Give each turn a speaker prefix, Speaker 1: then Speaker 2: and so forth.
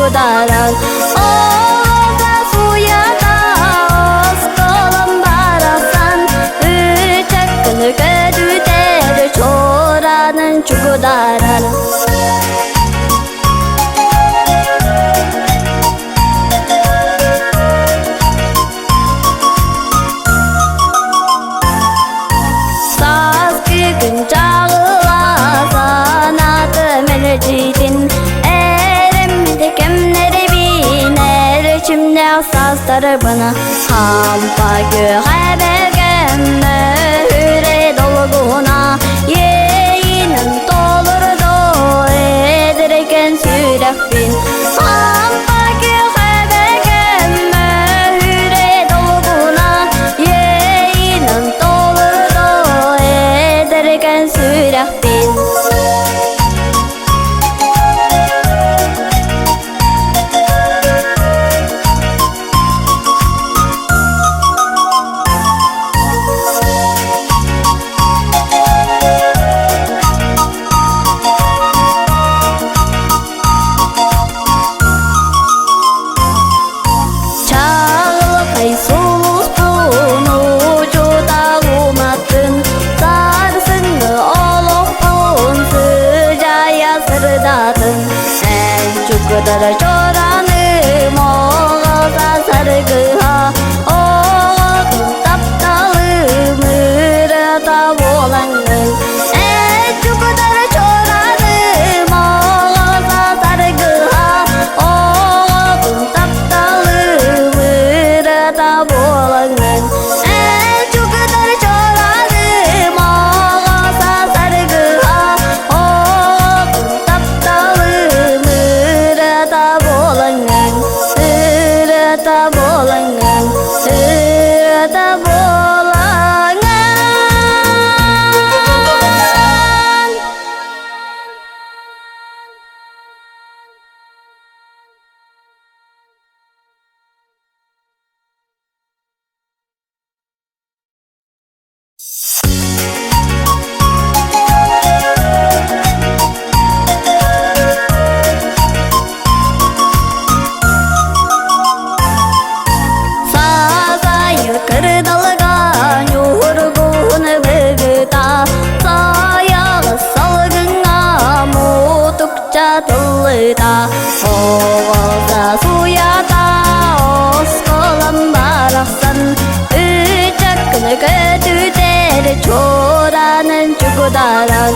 Speaker 1: 주고다란 오가 수야다 어스컬은 바라산 을짝끈을 꿰둘 때를 줘라는 주고다란 Sazları bana hampagü habergemme hüre dolguna yeğinin dolurdu edirken sürek bin hampagü habergemme hüre dolguna yeğinin dolurdu edirken sürek bin Çukurlara çoranı moğaza sargıha oğun taptalı mırata boğlanın çukurlara çoranı moğaza sargıha oğun taptalı mırata boğlanın çukurlara çoranı moğaza sargıha oğun taptalı Sırata boğlanın, sırata boğlanın, sırata boğlanın. Tıllıda oğulda suyada oskolun baraksan Ücakını kötü deri çoranın çukudaran